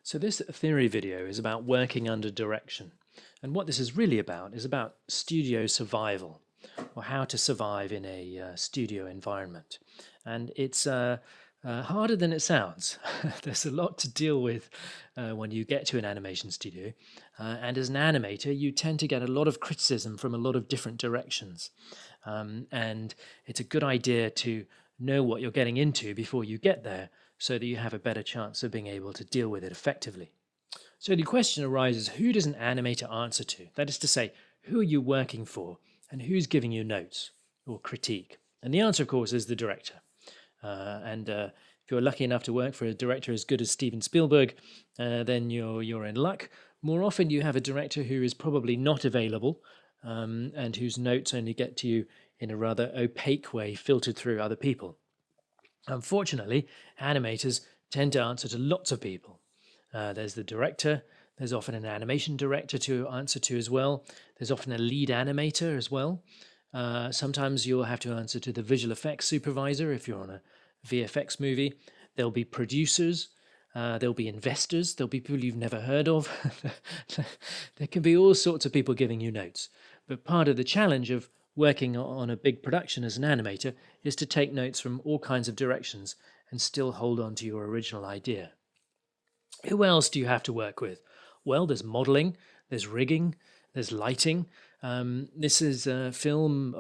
So this theory video is about working under direction. And what this is really about is about studio survival, or how to survive in a studio environment. And it's harder than it sounds. There's a lot to deal with when you get to an animation studio. And as an animator, you tend to get a lot of criticism from a lot of different directions. And it's a good idea to know what you're getting into before you get there, so that you have a better chance of being able to deal with it effectively. So the question arises, who does an animator answer to? That is to say, who are you working for and who's giving you notes or critique? And the answer, of course, is the director. If you're lucky enough to work for a director as good as Steven Spielberg, then you're in luck. More often you have a director who is probably not available and whose notes only get to you in a rather opaque way, filtered through other people. Unfortunately, animators tend to answer to lots of people. There's the director, there's often an animation director to answer to as well. There's often a lead animator as well. Sometimes you'll have to answer to the visual effects supervisor if you're on a VFX movie. There'll be producers, there'll be investors, there'll be people you've never heard of. There can be all sorts of people giving you notes. But part of the challenge of working on a big production as an animator is to take notes from all kinds of directions and still hold on to your original idea. Who else do you have to work with? Well, there's modeling, there's rigging, there's lighting. This is film,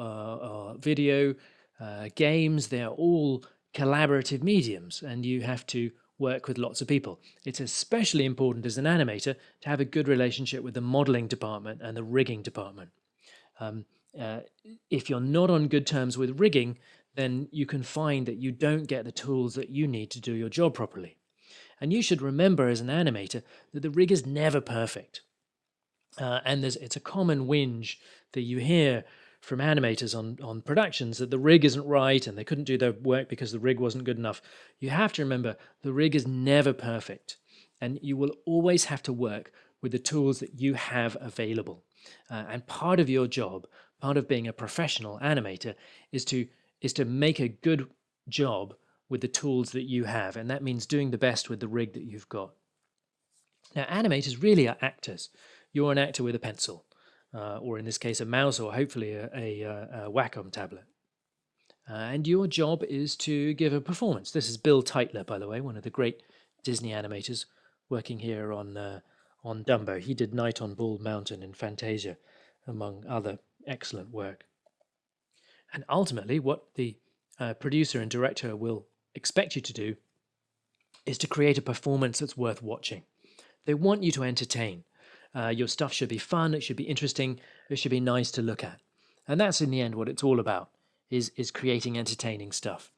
video, games. They're all collaborative mediums, and you have to work with lots of people. It's especially important as an animator to have a good relationship with the modeling department and the rigging department. If you're not on good terms with rigging, then you can find that you don't get the tools that you need to do your job properly. And you should remember as an animator that the rig is never perfect. It's a common whinge that you hear from animators on productions that the rig isn't right and they couldn't do their work because the rig wasn't good enough. You have to remember the rig is never perfect, and you will always have to work with the tools that you have available. And part of your job, part of being a professional animator, is to make a good job with the tools that you have, and that means doing the best with the rig that you've got. Now, animators really are actors. You're an actor with a pencil, or in this case, a mouse, or hopefully a Wacom tablet. And your job is to give a performance. This is Bill Tytler, by the way, one of the great Disney animators working here on Dumbo. He did Night on Bald Mountain and Fantasia, among other excellent work. And ultimately, what the producer and director will expect you to do is to create a performance that's worth watching. They want you to entertain. Your stuff should be fun, it should be interesting, it should be nice to look at. And that's in the end what it's all about, is creating entertaining stuff.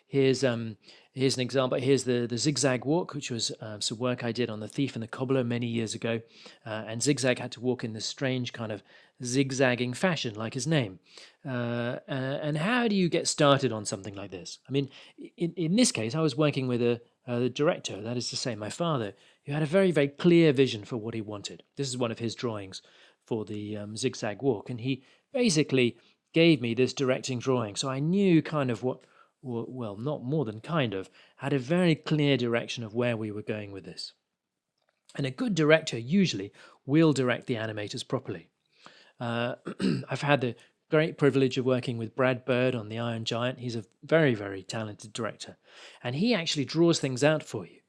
Here's an example. Here's the ZigZag walk, which was some work I did on The Thief and the Cobbler many years ago. And ZigZag had to walk in this strange kind of zigzagging fashion, like his name. And how do you get started on something like this? I mean, in this case, I was working with a director, that is to say, my father, who had a very, very clear vision for what he wanted. This is one of his drawings for the ZigZag walk. And he basically gave me this directing drawing. So I knew kind of what, well, not more than kind of, had a very clear direction of where we were going with this. And a good director usually will direct the animators properly. I've had the great privilege of working with Brad Bird on The Iron Giant. He's a very, very talented director. And he actually draws things out for you.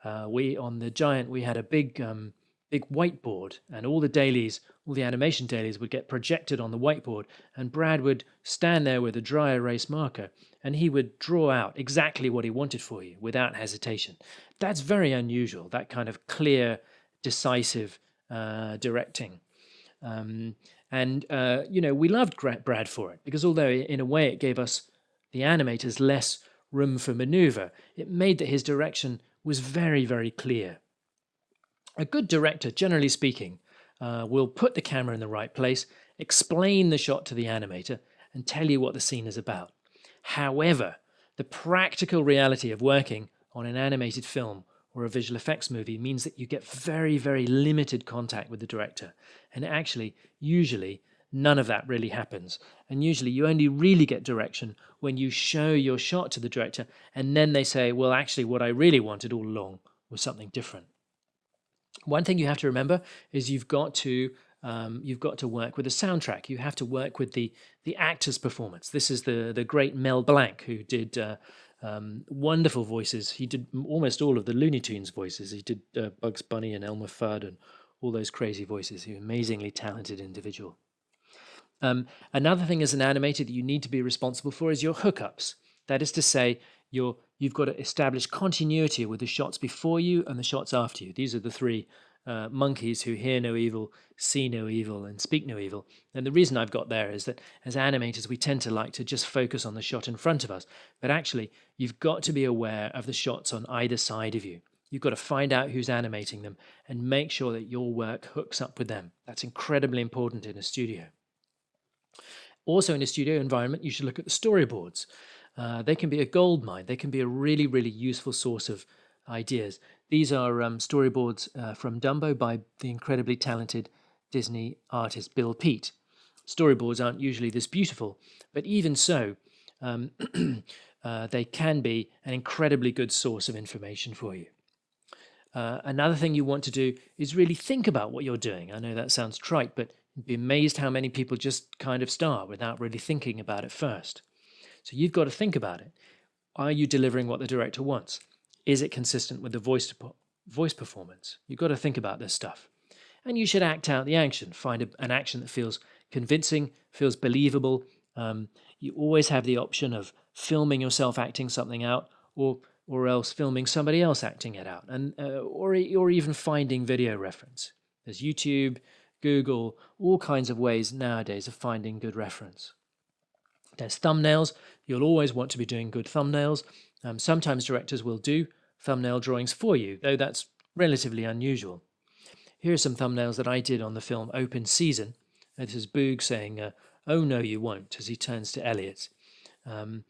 On The Giant, we had a big whiteboard, and all the animation dailies would get projected on the whiteboard, and Brad would stand there with a dry erase marker, and he would draw out exactly what he wanted for you without hesitation. That's very unusual, that kind of clear, decisive directing. We loved Brad for it, because although in a way it gave us, the animators, less room for maneuver, it made that his direction was very, very clear. A good director, generally speaking, will put the camera in the right place, explain the shot to the animator, and tell you what the scene is about. However, the practical reality of working on an animated film or a visual effects movie means that you get very, very limited contact with the director. And actually, usually, none of that really happens. And usually you only really get direction when you show your shot to the director, and then they say, well, actually, what I really wanted all along was something different. One thing you have to remember is you've got to work with the soundtrack. You have to work with the actor's performance. This is the great Mel Blanc, who did wonderful voices. He did almost all of the Looney Tunes voices. He did Bugs Bunny and Elmer Fudd and all those crazy voices. He's an amazingly talented individual. Another thing as an animator that you need to be responsible for is your hookups. That is to say, you've got to establish continuity with the shots before you and the shots after you. These are the three monkeys who hear no evil, see no evil, and speak no evil. And the reason I've got there is that as animators, we tend to like to just focus on the shot in front of us. But actually, you've got to be aware of the shots on either side of you. You've got to find out who's animating them and make sure that your work hooks up with them. That's incredibly important in a studio. Also, in a studio environment, you should look at the storyboards. They can be a gold mine. They can be a really, really useful source of ideas. These are storyboards from Dumbo by the incredibly talented Disney artist Bill Peet. Storyboards aren't usually this beautiful, but even so, they can be an incredibly good source of information for you. Another thing you want to do is really think about what you're doing. I know that sounds trite, but you'd be amazed how many people just kind of start without really thinking about it first. So you've got to think about it. Are you delivering what the director wants? Is it consistent with the voice performance? You've got to think about this stuff. And you should act out the action. Find an action that feels convincing, feels believable. You always have the option of filming yourself acting something out, or else filming somebody else acting it out, and or even finding video reference. There's YouTube, Google, all kinds of ways nowadays of finding good reference. There's thumbnails. You'll always want to be doing good thumbnails. Sometimes directors will do thumbnail drawings for you, though that's relatively unusual. Here are some thumbnails that I did on the film Open Season. This is Boog saying, "Oh no, you won't," as he turns to Elliot. And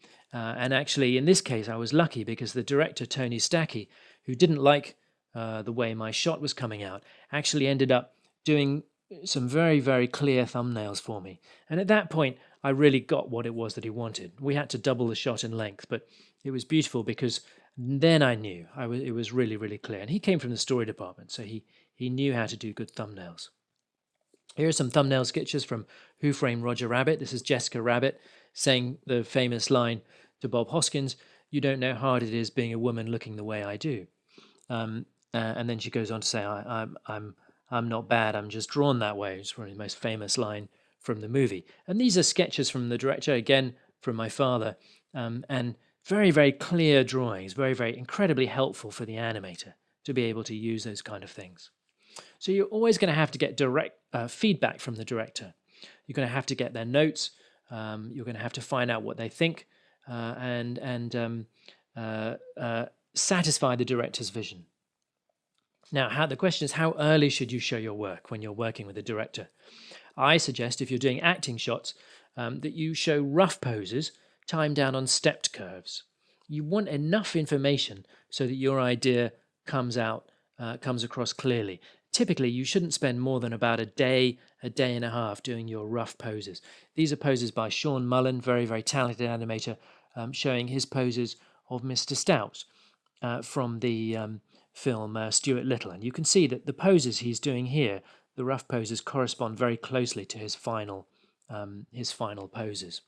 actually, in this case, I was lucky because the director, Tony Stackey, who didn't like the way my shot was coming out, actually ended up doing some very, very clear thumbnails for me. And at that point, I really got what it was that he wanted. We had to double the shot in length, but it was beautiful because then I knew it was really, really clear. And he came from the story department, so he knew how to do good thumbnails. Here are some thumbnail sketches from Who Framed Roger Rabbit. This is Jessica Rabbit saying the famous line to Bob Hoskins, "You don't know how hard it is being a woman looking the way I do." And then she goes on to say, I'm not bad, I'm just drawn that way." It's probably the most famous line from the movie. And these are sketches from the director, again, from my father, and very, very clear drawings, very, very incredibly helpful for the animator to be able to use those kind of things. So you're always going to have to get direct feedback from the director. You're going to have to get their notes. You're going to have to find out what they think and satisfy the director's vision. Now, the question is, how early should you show your work when you're working with a director? I suggest, if you're doing acting shots, that you show rough poses timed down on stepped curves. You want enough information so that your idea comes across clearly. Typically, you shouldn't spend more than about a day and a half doing your rough poses. These are poses by Sean Mullen, very, very talented animator, showing his poses of Mr. Stout from the film Stuart Little. And you can see that the poses he's doing here, the rough poses, correspond very closely to his final poses.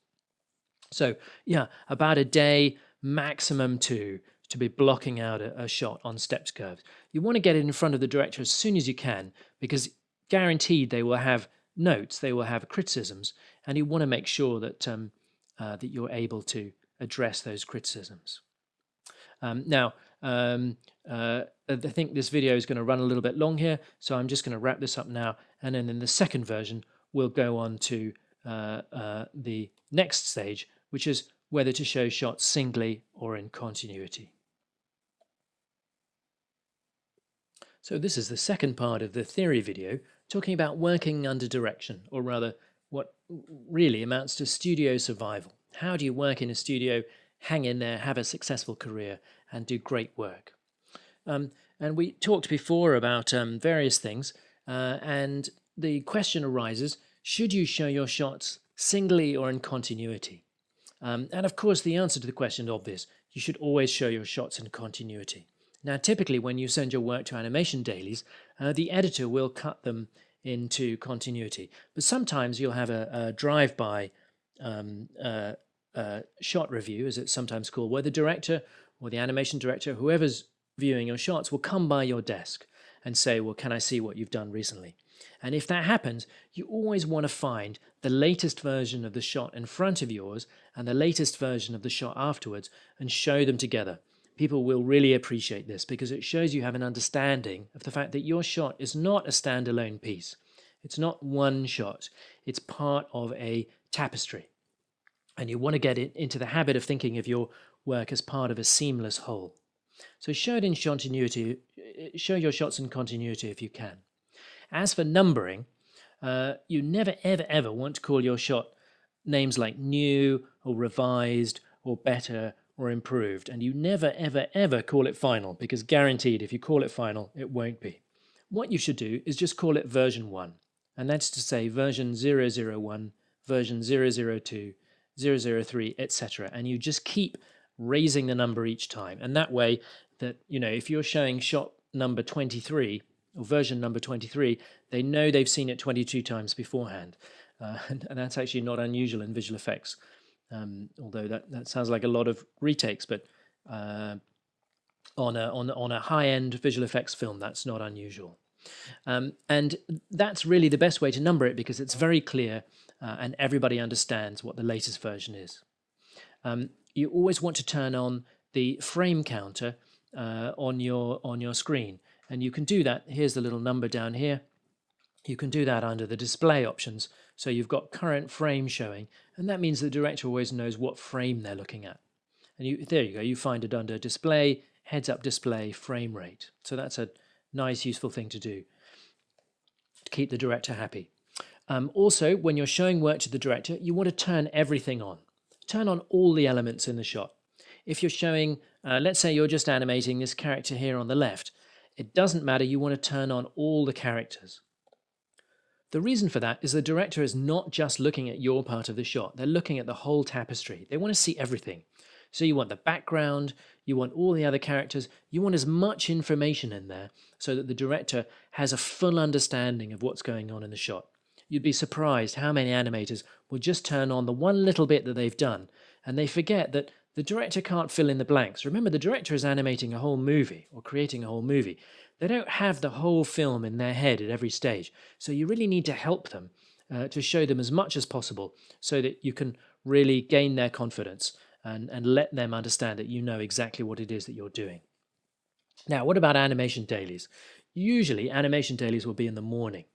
So, yeah, about a day, maximum two, to be blocking out a shot on stepped curves. You want to get it in front of the director as soon as you can, because guaranteed they will have notes, they will have criticisms, and you want to make sure that that you're able to address those criticisms. Now, I think this video is going to run a little bit long here, so I'm just going to wrap this up now, and then in the second version, we'll go on to the next stage, which is whether to show shots singly or in continuity. So this is the second part of the theory video, talking about working under direction, or rather what really amounts to studio survival. How do you work in a studio, hang in there, have a successful career, and do great work? And we talked before about various things, and the question arises, should you show your shots singly or in continuity? And of course, the answer to the question is obvious. You should always show your shots in continuity. Now, typically when you send your work to animation dailies, the editor will cut them into continuity. But sometimes you'll have a drive-by um, uh, shot review, as it's sometimes called, where the director or the animation director, whoever's viewing your shots, will come by your desk and say, well, can I see what you've done recently? And if that happens, you always want to find the latest version of the shot in front of yours and the latest version of the shot afterwards and show them together. People will really appreciate this because it shows you have an understanding of the fact that your shot is not a standalone piece. It's not one shot. It's part of a tapestry. And you want to get into the habit of thinking of your work as part of a seamless whole. So show it in continuity, show your shots in continuity if you can. As for numbering, you never ever ever want to call your shot names like new or revised or better or improved, and you never ever ever call it final, because guaranteed if you call it final it won't be. What you should do is just call it version 1, and that's to say version 001, version 002, 003, etc. And you just keep raising the number each time, and that way that, you know, if you're showing shot number 23 or version number 23, they know they've seen it 22 times beforehand. And that's actually not unusual in visual effects, although that sounds like a lot of retakes, but on a high-end visual effects film, that's not unusual. And that's really the best way to number it, because it's very clear and everybody understands what the latest version is. You always want to turn on the frame counter on your screen, and you can do that. Here's the little number down here. You can do that under the display options. So you've got current frame showing, and that means the director always knows what frame they're looking at. And there you go, you find it under display, heads-up display, frame rate. So that's a nice, useful thing to do to keep the director happy. Also, when you're showing work to the director, you want to turn everything on. Turn on all the elements in the shot. If you're showing, let's say you're just animating this character here on the left, it doesn't matter, you want to turn on all the characters. The reason for that is the director is not just looking at your part of the shot, they're looking at the whole tapestry. They want to see everything. So you want the background, you want all the other characters, you want as much information in there so that the director has a full understanding of what's going on in the shot. You'd be surprised how many animators will just turn on the one little bit that they've done, and they forget that the director can't fill in the blanks. Remember, the director is animating a whole movie or creating a whole movie. They don't have the whole film in their head at every stage. So you really need to help them to show them as much as possible so that you can really gain their confidence and let them understand that you know exactly what it is that you're doing. Now, what about animation dailies? Usually, animation dailies will be in the morning.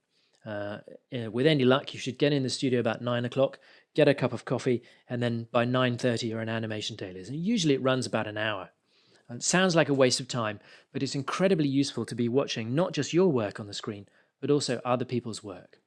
With any luck, you should get in the studio about 9 o'clock, get a cup of coffee, and then by 9:30 you're in animation dailies. And usually it runs about an hour. And it sounds like a waste of time, but it's incredibly useful to be watching not just your work on the screen, but also other people's work.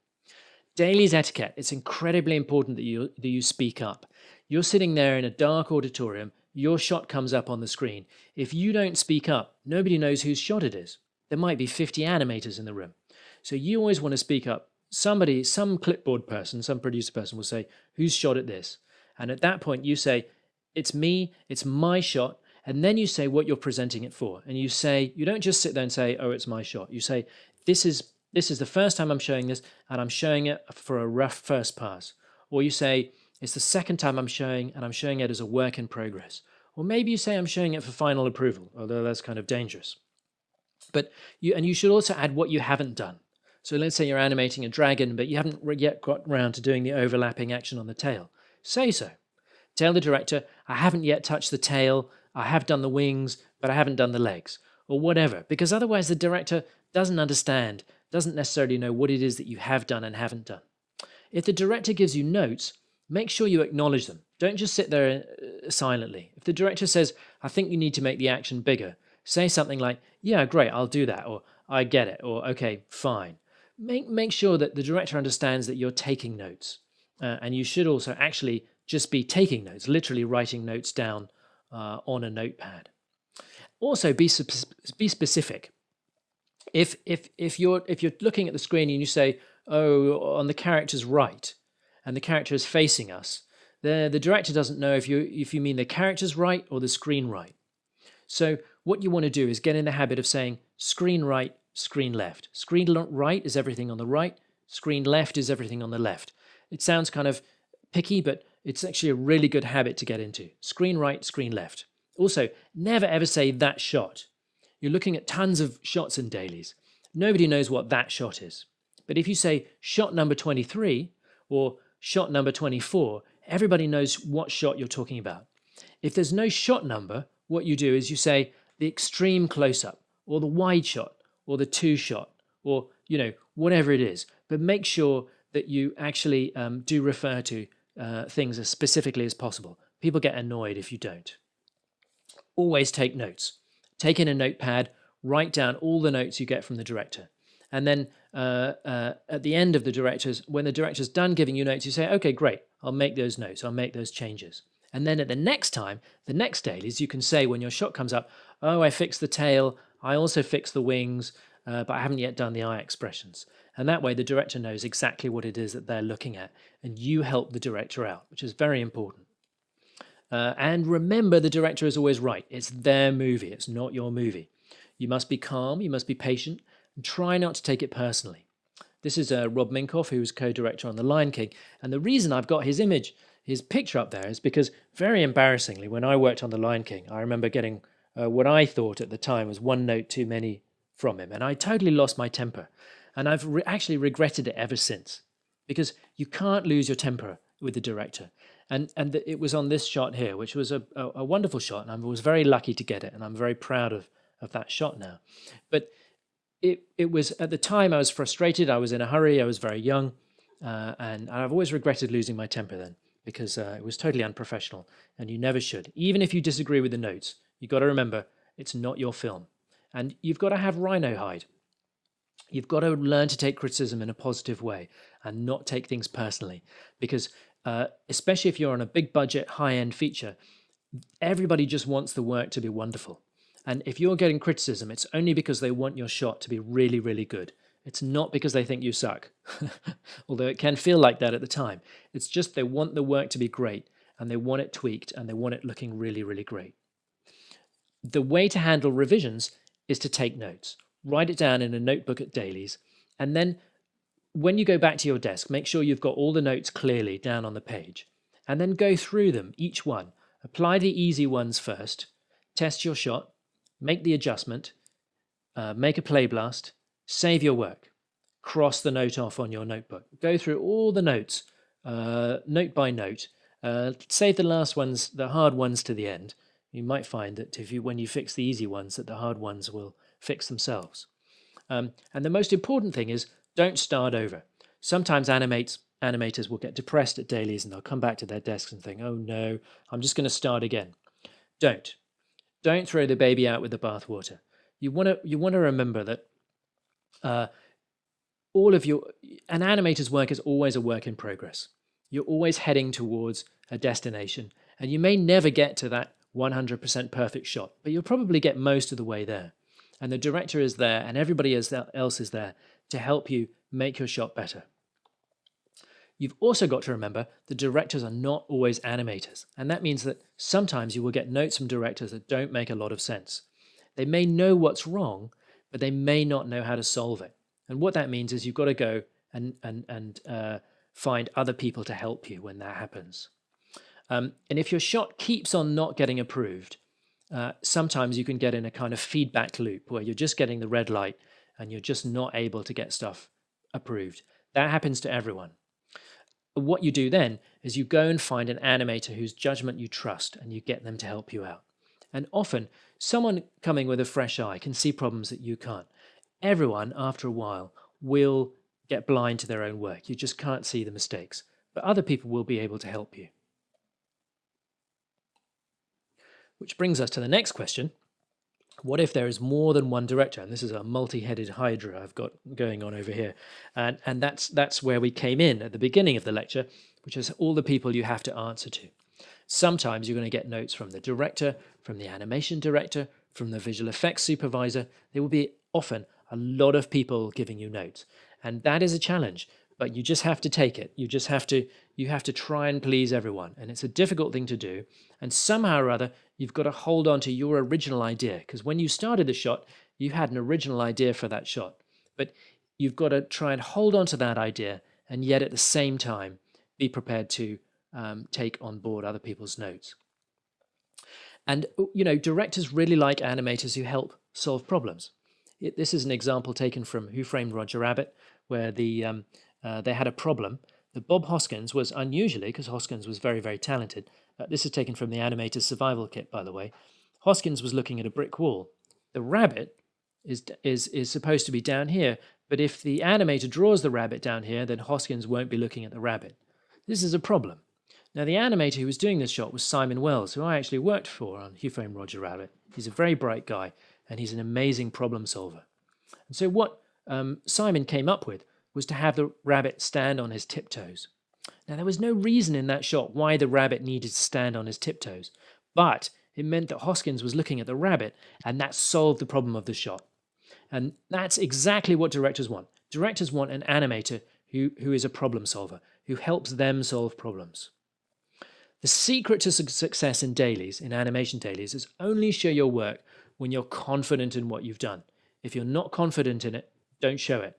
Dailies etiquette. It's incredibly important that you speak up. You're sitting there in a dark auditorium, your shot comes up on the screen. If you don't speak up, nobody knows whose shot it is. There might be 50 animators in the room. So you always want to speak up. Somebody, some clipboard person, some producer person will say, whose shot at this? And at that point you say, it's me, it's my shot. And then you say what you're presenting it for. And you say, you don't just sit there and say, oh, it's my shot. You say, this is the first time I'm showing this, and I'm showing it for a rough first pass. Or you say, it's the second time I'm showing, and I'm showing it as a work in progress. Or maybe you say I'm showing it for final approval, although that's kind of dangerous. But you should also add what you haven't done. So let's say you're animating a dragon, but you haven't yet got around to doing the overlapping action on the tail. Say so. Tell the director, I haven't yet touched the tail, I have done the wings, but I haven't done the legs, or whatever, because otherwise the director doesn't understand, doesn't necessarily know what it is that you have done and haven't done. If the director gives you notes, make sure you acknowledge them. Don't just sit there silently. If the director says, I think you need to make the action bigger, say something like, yeah, great, I'll do that, or I get it, or okay, fine. Make sure that the director understands that you're taking notes. And you should also actually just be taking notes, literally writing notes down on a notepad. Also, be specific. If you're looking at the screen and you say, oh, on the character's right, and the character is facing us, the director doesn't know if you mean the character's right or the screen right. So what you want to do is get in the habit of saying screen right, screen left. Screen right is everything on the right, screen left is everything on the left. It sounds kind of picky, but it's actually a really good habit to get into. Screen right, screen left. Also, never ever say that shot. You're looking at tons of shots in dailies. Nobody knows what that shot is. But if you say shot number 23 or shot number 24, everybody knows what shot you're talking about. If there's no shot number, what you do is you say the extreme close-up or the wide shot or the two shot or, whatever it is. But make sure that you actually do refer to things as specifically as possible. People get annoyed if you don't. Always take notes. Take in a notepad, write down all the notes you get from the director. And then at the end of when the director's done giving you notes, you say, okay, great, I'll make those notes, I'll make those changes. And then at the next dailies, you can say when your shot comes up, oh, I fixed the tail, I also fixed the wings, but I haven't yet done the eye expressions. And that way the director knows exactly what it is that they're looking at, and you help the director out, which is very important. And remember, the director is always right. It's their movie, it's not your movie. You must be calm, you must be patient, and try not to take it personally. This is Rob Minkoff, who was co-director on The Lion King, and the reason I've got his picture up there is because, very embarrassingly, when I worked on The Lion King, I remember getting what I thought at the time was one note too many from him, and I totally lost my temper. And I've actually regretted it ever since, because you can't lose your temper with the director. And it was on this shot here, which was a wonderful shot, and I was very lucky to get it, and I'm very proud of that shot now. But it was, at the time, I was frustrated, I was in a hurry, I was very young, and I've always regretted losing my temper then, because it was totally unprofessional, and you never should. Even if you disagree with the notes, you've got to remember, it's not your film. And you've got to have rhino hide. You've got to learn to take criticism in a positive way and not take things personally, because especially if you're on a big budget, high-end feature, everybody just wants the work to be wonderful. And if you're getting criticism, it's only because they want your shot to be really, really good. It's not because they think you suck, although it can feel like that at the time. It's just they want the work to be great, and they want it tweaked, and they want it looking really, really great. The way to handle revisions is to take notes. Write it down in a notebook at Dailies, and then when you go back to your desk, make sure you've got all the notes clearly down on the page, and then go through them, each one. Apply the easy ones first, test your shot, make the adjustment, make a play blast, save your work, cross the note off on your notebook. Go through all the notes, note by note, save the last ones, the hard ones to the end. You might find that when you fix the easy ones, that the hard ones will fix themselves. And the most important thing is, don't start over. Sometimes animators will get depressed at dailies and they'll come back to their desks and think, oh no, I'm just going to start again. Don't throw the baby out with the bathwater. You want to remember that an animator's work is always a work in progress. You're always heading towards a destination, and you may never get to that 100% perfect shot, but you'll probably get most of the way there. And the director is there, and everybody else is there to help you make your shot better. You've also got to remember the directors are not always animators, and that means that sometimes you will get notes from directors that don't make a lot of sense. They may know what's wrong, but they may not know how to solve it. And what that means is you've got to go and find other people to help you when that happens. And if your shot keeps on not getting approved, sometimes you can get in a kind of feedback loop where you're just getting the red light and you're just not able to get stuff approved. That happens to everyone. What you do then is you go and find an animator whose judgment you trust, and you get them to help you out. And often, someone coming with a fresh eye can see problems that you can't. Everyone, after a while, will get blind to their own work. You just can't see the mistakes. But other people will be able to help you. Which brings us to the next question. What if there is more than one director? And this is a multi-headed hydra I've got going on over here. And that's where we came in at the beginning of the lecture, which is all the people you have to answer to. Sometimes you're going to get notes from the director, from the animation director, from the visual effects supervisor. There will be often a lot of people giving you notes. And that is a challenge, but you just have to take it. You have to try and please everyone, and it's a difficult thing to do. And somehow or other, you've got to hold on to your original idea, because when you started the shot, you had an original idea for that shot, but you've got to try and hold on to that idea, and yet at the same time be prepared to take on board other people's notes. And directors really like animators who help solve problems. This is an example taken from Who Framed Roger Rabbit, where they had a problem that Bob Hoskins was unusually, because Hoskins was very, very talented. This is taken from the Animator's survival kit, by the way. Hoskins was looking at a brick wall. The rabbit is supposed to be down here, but if the animator draws the rabbit down here, then Hoskins won't be looking at the rabbit. This is a problem. Now, the animator who was doing this shot was Simon Wells, who I actually worked for on Who Framed Roger Rabbit. He's a very bright guy, and he's an amazing problem solver. And so what Simon came up with was to have the rabbit stand on his tiptoes. Now, there was no reason in that shot why the rabbit needed to stand on his tiptoes, but it meant that Hoskins was looking at the rabbit, and that solved the problem of the shot. And that's exactly what directors want. Directors want an animator who is a problem solver, who helps them solve problems. The secret to success in dailies, in animation dailies, is only show your work when you're confident in what you've done. If you're not confident in it, don't show it.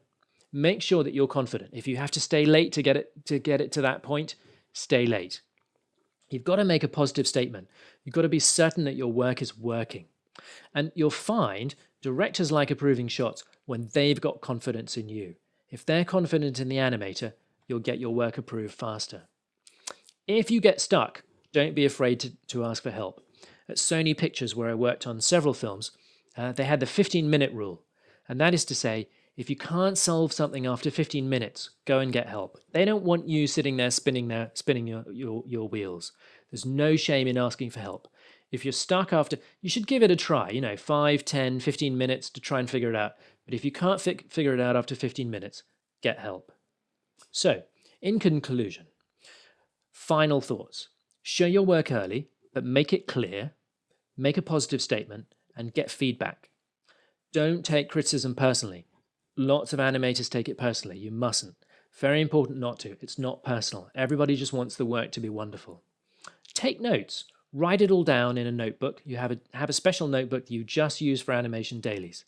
Make sure that you're confident. If you have to stay late to get it to that point, stay late. You've got to make a positive statement. You've got to be certain that your work is working. And you'll find directors like approving shots when they've got confidence in you. If they're confident in the animator, you'll get your work approved faster. If you get stuck, don't be afraid to ask for help. At Sony Pictures, where I worked on several films, they had the 15-minute rule. And that is to say, if you can't solve something after 15 minutes, go and get help. They don't want you sitting there spinning your wheels. There's no shame in asking for help. If you're stuck after, you should give it a try, 5, 10, 15 minutes to try and figure it out. But if you can't figure it out after 15 minutes, get help. So, in conclusion, final thoughts. Show your work early, but make it clear, make a positive statement, and get feedback. Don't take criticism personally. Lots of animators take it personally. You mustn't. Very important not to. It's not personal. Everybody just wants the work to be wonderful. Take notes. Write it all down in a notebook. You have a special notebook you just use for animation dailies.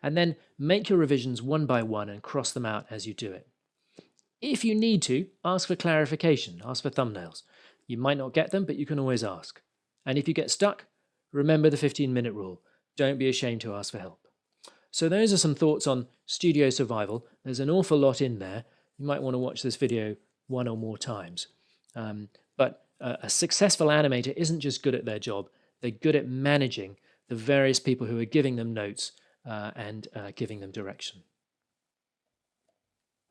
And then make your revisions one by one and cross them out as you do it. If you need to, ask for clarification, ask for thumbnails. You might not get them, but you can always ask. And if you get stuck, remember the 15-minute rule. Don't be ashamed to ask for help. So those are some thoughts on studio survival. There's an awful lot in there. You might want to watch this video one or more times. But a successful animator isn't just good at their job. They're good at managing the various people who are giving them notes and giving them direction.